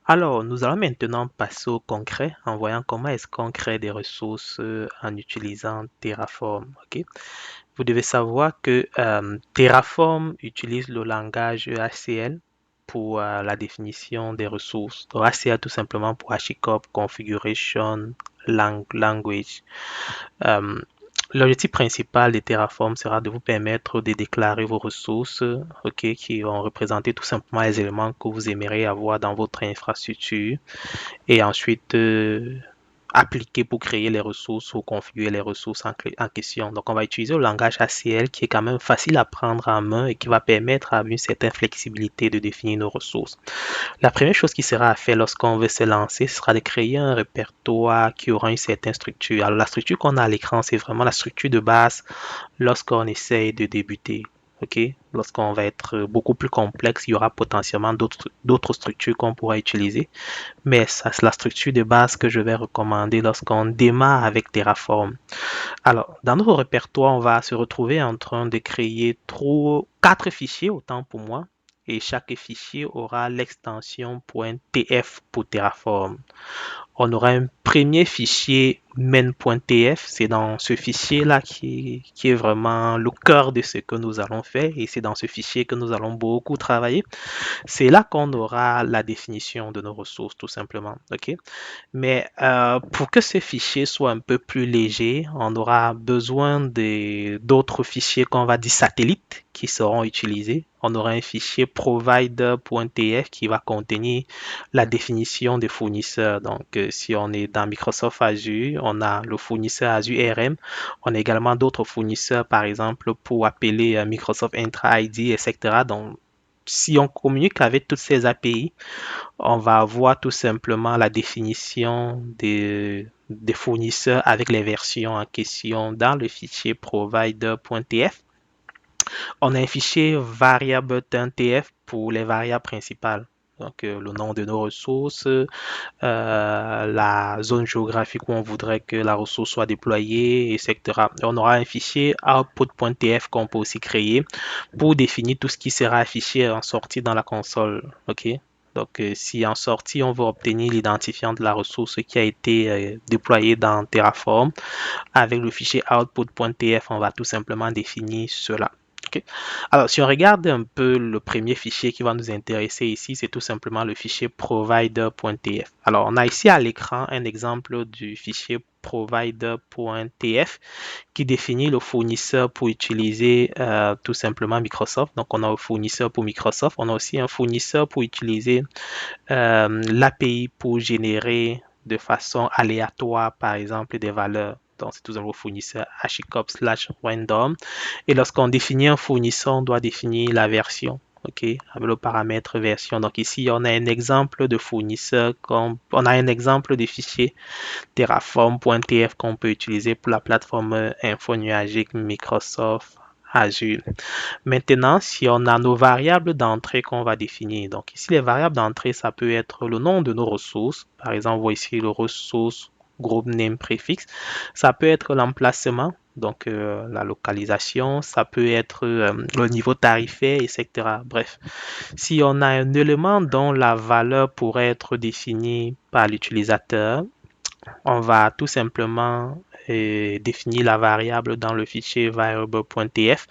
Alors, nous allons maintenant passer au concret en voyant comment est-ce qu'on crée des ressources en utilisant Terraform. Ok? Vous devez savoir que Terraform utilise le langage HCL pour la définition des ressources. Donc, HCL tout simplement pour HCOP Configuration Language. Euh, L'objectif principal de Terraform sera de vous permettre de déclarer vos ressources, ok, qui vont représenter tout simplement les éléments que vous aimeriez avoir dans votre infrastructure et ensuite appliquer pour créer les ressources ou configurer les ressources en question. Donc, on va utiliser le langage ACL qui est quand même facile à prendre en main et qui va permettre à une certaine flexibilité de définir nos ressources. La première chose qui sera à faire lorsqu'on veut se lancer, ce sera de créer un répertoire qui aura une certaine structure. Alors, la structure qu'on a à l'écran, c'est vraiment la structure de base lorsqu'on essaye de débuter. Ok, lorsqu'on va être beaucoup plus complexe, il y aura potentiellement d'autres structures qu'on pourra utiliser. Mais ça, c'est la structure de base que je vais recommander lorsqu'on démarre avec Terraform. Alors, dans notre répertoire, on va se retrouver en train de créer quatre fichiers, autant pour moi. Et chaque fichier aura l'extension .tf pour Terraform. On aura un premier fichier main.tf. C'est dans ce fichier-là qui est vraiment le cœur de ce que nous allons faire. Et c'est dans ce fichier que nous allons beaucoup travailler. C'est là qu'on aura la définition de nos ressources, tout simplement. OK? Mais pour que ce fichier soit un peu plus léger, on aura besoin d'autres fichiers qu'on va dire satellites qui seront utilisés. On aura un fichier provider.tf qui va contenir la définition des fournisseurs. Donc, si on est dans Microsoft Azure, on a le fournisseur Azure RM. On a également d'autres fournisseurs, par exemple, pour appeler Microsoft Entra ID, etc. Donc, si on communique avec toutes ces API, on va avoir tout simplement la définition des fournisseurs avec les versions en question dans le fichier provider.tf. On a un fichier variable.tf pour les variables principales. Donc, le nom de nos ressources, la zone géographique où on voudrait que la ressource soit déployée, etc. On aura un fichier output.tf qu'on peut aussi créer pour définir tout ce qui sera affiché en sortie dans la console. OK? Donc, si en sortie, on veut obtenir l'identifiant de la ressource qui a été déployée dans Terraform, avec le fichier output.tf, on va tout simplement définir cela. Okay. Alors, si on regarde un peu le premier fichier qui va nous intéresser ici, c'est tout simplement le fichier provider.tf. Alors, on a ici à l'écran un exemple du fichier provider.tf qui définit le fournisseur pour utiliser tout simplement Microsoft. Donc, on a un fournisseur pour Microsoft. On a aussi un fournisseur pour utiliser l'API pour générer de façon aléatoire, par exemple, des valeurs. Donc, c'est tout simplement le fournisseur HCOP/random. Et lorsqu'on définit un fournisseur, on doit définir la version. OK, avec le paramètre version. Donc ici, on a un exemple de fournisseur, on a un exemple de fichier terraform.tf qu'on peut utiliser pour la plateforme info nuagique Microsoft Azure. Maintenant, si on a nos variables d'entrée qu'on va définir, donc ici les variables d'entrée, ça peut être le nom de nos ressources. Par exemple, voici ici le ressource groupe name préfixe. Ça peut être l'emplacement, donc la localisation, ça peut être le niveau tarifaire, etc. Bref, si on a un élément dont la valeur pourrait être définie par l'utilisateur, on va tout simplement définir la variable dans le fichier variable.tf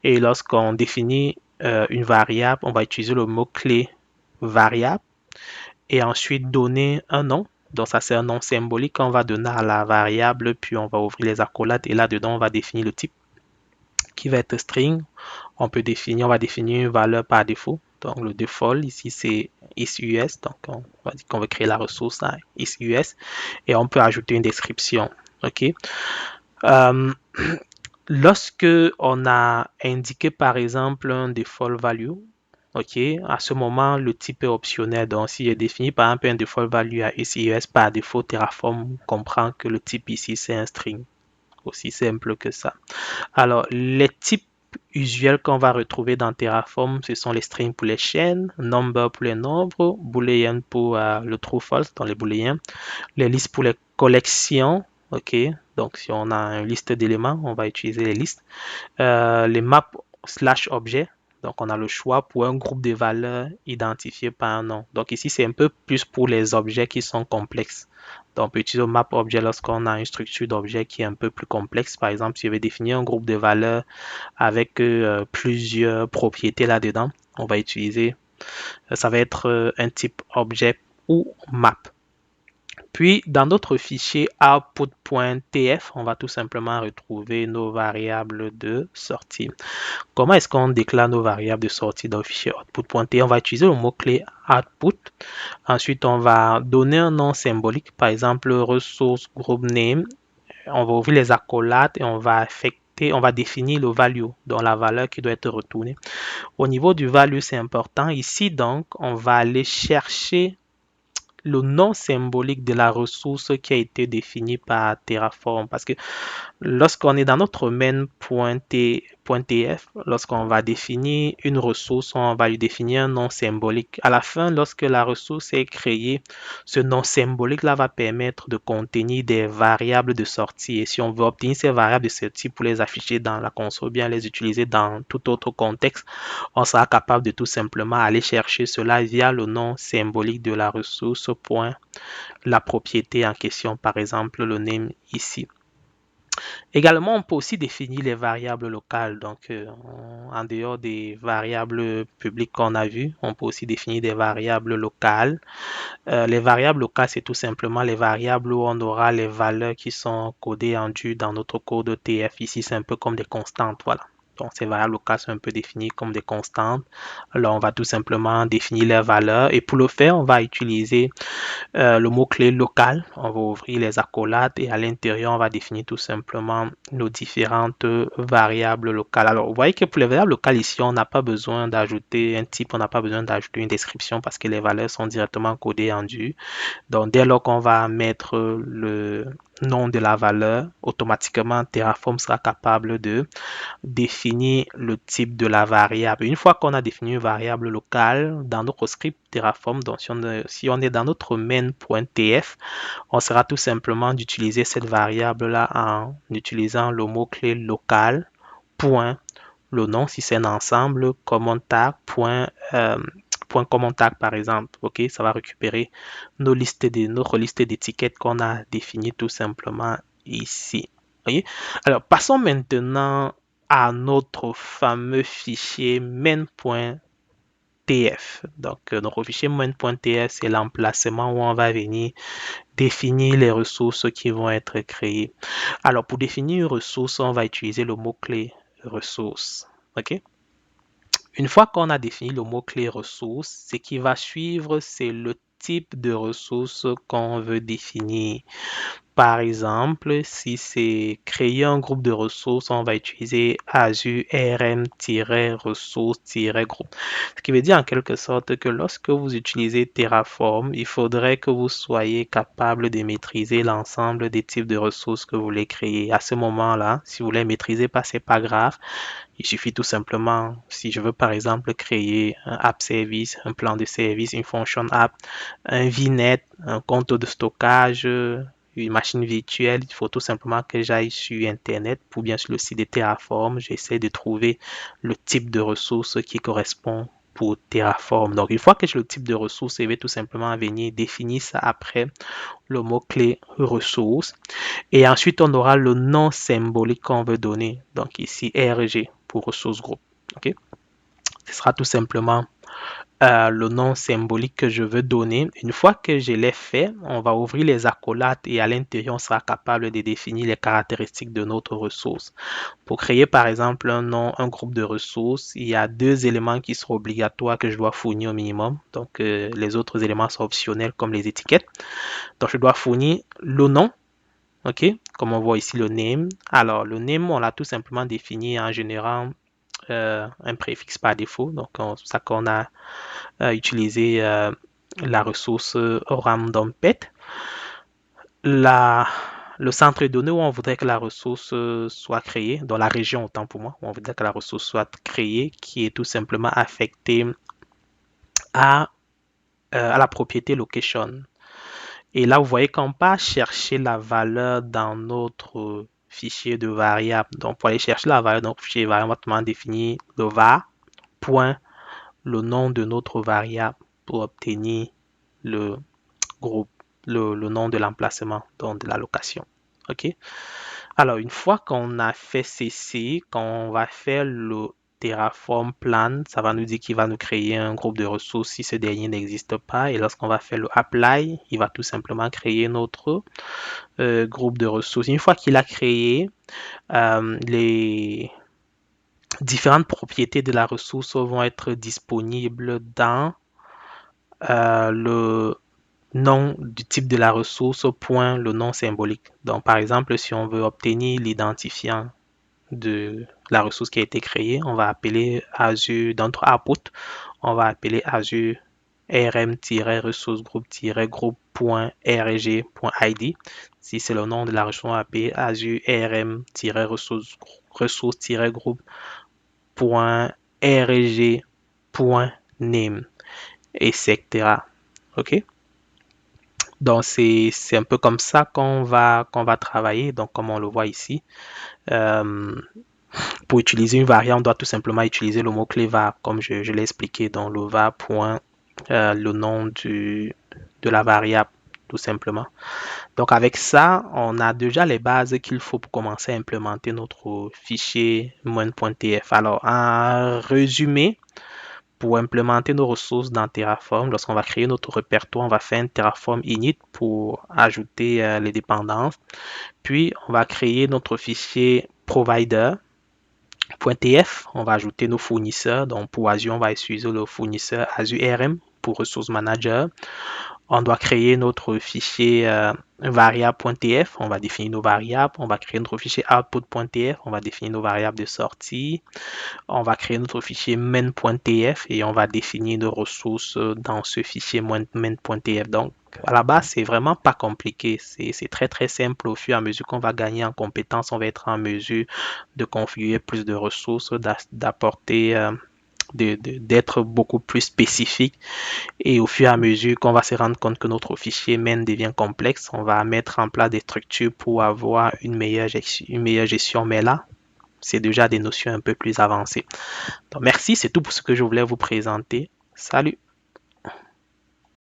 et lorsqu'on définit une variable, on va utiliser le mot-clé variable et ensuite donner un nom. Donc ça c'est un nom symbolique qu'on va donner à la variable, puis on va ouvrir les accolades et là-dedans on va définir le type qui va être string. On va définir une valeur par défaut. Donc le default ici c'est isUS, donc on va dire qu'on veut créer la ressource à isUS et on peut ajouter une description. OK. Euh, Lorsque on a indiqué par exemple un default value, ok, à ce moment le type est optionnel. Donc si j'ai défini par exemple un default value à SIES par défaut, Terraform comprend que le type ici c'est un string. Aussi simple que ça. Alors les types usuels qu'on va retrouver dans Terraform, ce sont les strings pour les chaînes, number pour les nombres, boolean pour le true false dans les booléens, les listes pour les collections. OK, donc si on a une liste d'éléments, on va utiliser les listes. Les maps slash objets, Donc, on a le choix pour un groupe de valeurs identifié par un nom. Donc, ici, c'est un peu plus pour les objets qui sont complexes. Donc, on peut utiliser map objet lorsqu'on a une structure d'objet qui est un peu plus complexe. Par exemple, si je vais définir un groupe de valeurs avec plusieurs propriétés là-dedans, on va utiliser, ça va être un type objet ou map. Puis, dans notre fichier output.tf, on va tout simplement retrouver nos variables de sortie. Comment est-ce qu'on déclare nos variables de sortie dans le fichier output.tf? On va utiliser le mot-clé output. Ensuite, on va donner un nom symbolique, par exemple ressource group name. On va ouvrir les accolades et on va affecter, on va définir le value, donc la valeur qui doit être retournée. Au niveau du value, c'est important. Ici, donc, on va aller chercher le nom symbolique de la ressource qui a été définie par Terraform. Parce que lorsqu'on est dans notre main.tf, lorsqu'on va définir une ressource, on va lui définir un nom symbolique. À la fin, lorsque la ressource est créée, ce nom symbolique-là va permettre de contenir des variables de sortie. Et si on veut obtenir ces variables de sortie pour les afficher dans la console, bien les utiliser dans tout autre contexte, on sera capable de tout simplement aller chercher cela via le nom symbolique de la ressource, point, la propriété en question, par exemple le name ici. Également, on peut aussi définir les variables locales. Donc, en dehors des variables publiques qu'on a vues, on peut aussi définir des variables locales. Les variables locales, c'est tout simplement les variables où on aura les valeurs qui sont codées en dur dans notre code TF. Ici, c'est un peu comme des constantes. Voilà. Donc, ces variables locales sont un peu définies comme des constantes. Alors, on va tout simplement définir les valeurs. Et pour le faire, on va utiliser le mot-clé local. On va ouvrir les accolades et à l'intérieur, on va définir tout simplement nos différentes variables locales. Alors, vous voyez que pour les variables locales ici, on n'a pas besoin d'ajouter un type, on n'a pas besoin d'ajouter une description parce que les valeurs sont directement codées en dur. Donc, dès lors qu'on va mettre le nom de la valeur, automatiquement, Terraform sera capable de définir le type de la variable. Une fois qu'on a défini une variable locale dans notre script Terraform, donc si on est dans notre main.tf, on sera tout simplement d'utiliser cette variable-là en utilisant le mot-clé local, point, le nom, si c'est un ensemble, common tag, point, common tag par exemple. Ok, ça va récupérer notre liste d'étiquettes qu'on a définies tout simplement ici. Voyez? Alors, passons maintenant à notre fameux fichier main.tf. Donc, notre fichier main.tf, c'est l'emplacement où on va venir définir les ressources qui vont être créées. Alors, pour définir une ressource, on va utiliser le mot-clé ressource. OK? Une fois qu'on a défini le mot-clé ressource, ce qui va suivre, c'est le type de ressource qu'on veut définir. Par exemple, si c'est créer un groupe de ressources, on va utiliser Azure RM-ressources-groupe. Ce qui veut dire en quelque sorte que lorsque vous utilisez Terraform, il faudrait que vous soyez capable de maîtriser l'ensemble des types de ressources que vous voulez créer. À ce moment-là, si vous ne les maîtrisez pas, c'est pas grave. Il suffit tout simplement, si je veux par exemple créer un app service, un plan de service, une fonction app, un VNet, un compte de stockage, une machine virtuelle, il faut tout simplement que j'aille sur Internet ou bien sur le site de Terraform. J'essaie de trouver le type de ressources qui correspond pour Terraform. Donc, une fois que j'ai le type de ressources, je vais tout simplement venir définir ça après le mot-clé ressources. Et ensuite, on aura le nom symbolique qu'on veut donner. Donc, ici, RG pour ressources groupe. OK? Ce sera tout simplement le nom symbolique que je veux donner. Une fois que je l'ai fait, on va ouvrir les accolades et à l'intérieur, on sera capable de définir les caractéristiques de notre ressource. Pour créer par exemple un nom, un groupe de ressources, il y a deux éléments qui sont obligatoires que je dois fournir au minimum. Donc les autres éléments sont optionnels comme les étiquettes. Donc je dois fournir le nom. OK, comme on voit ici le name. Alors le name, on l'a tout simplement défini en générant un préfixe par défaut. Donc c'est ça qu'on a utiliser la ressource randompet. Le centre de données où on voudrait que la ressource soit créée, dans la région autant pour moi, où on voudrait que la ressource soit créée, qui est tout simplement affectée à la propriété location. Et là, vous voyez qu'on va chercher la valeur dans notre fichier de variable. Donc, pour aller chercher la valeur dans notre fichier de variable, on va définir le var point le nom de notre variable pour obtenir le groupe, le nom de l'emplacement, donc de la location. OK? Alors, une fois qu'on a fait ceci, quand on va faire le Terraform plan, ça va nous dire qu'il va nous créer un groupe de ressources si ce dernier n'existe pas. Et lorsqu'on va faire le apply, il va tout simplement créer notre groupe de ressources. Une fois qu'il a créé, les différentes propriétés de la ressource vont être disponibles dans le nom du type de la ressource, point le nom symbolique. Donc, par exemple, si on veut obtenir l'identifiant de la ressource qui a été créée, on va appeler Azure, dans notre output, on va appeler Azure rm-ressource groupe-groupe.rg.id. Si c'est le nom de la ressource, on va appeler Azure rm-ressource-groupe.rg.name, etc. OK? Donc, c'est un peu comme ça qu'on va travailler. Donc, comme on le voit ici, euh, pour utiliser une variable, on doit tout simplement utiliser le mot-clé var, comme je l'ai expliqué dans le var point, le nom de la variable, tout simplement. Donc, avec ça, on a déjà les bases qu'il faut pour commencer à implémenter notre fichier moine.tf. Alors, en résumé, pour implémenter nos ressources dans Terraform, lorsqu'on va créer notre répertoire, on va faire un Terraform init pour ajouter les dépendances. Puis, on va créer notre fichier provider.tf. On va ajouter nos fournisseurs. Donc, pour Azure, on va utiliser le fournisseur Azure RM pour Ressource Manager. On doit créer notre fichier variable.tf. On va définir nos variables. On va créer notre fichier output.tf. On va définir nos variables de sortie. On va créer notre fichier main.tf et on va définir nos ressources dans ce fichier main.tf. Donc, à la base, c'est vraiment pas compliqué. C'est très, très simple. Au fur et à mesure qu'on va gagner en compétences, on va être en mesure de configurer plus de ressources, d'apporter, d'être beaucoup plus spécifique. Et au fur et à mesure qu'on va se rendre compte que notre fichier main devient complexe, on va mettre en place des structures pour avoir une meilleure gestion. Mais là, c'est déjà des notions un peu plus avancées. Donc, merci, c'est tout pour ce que je voulais vous présenter. Salut!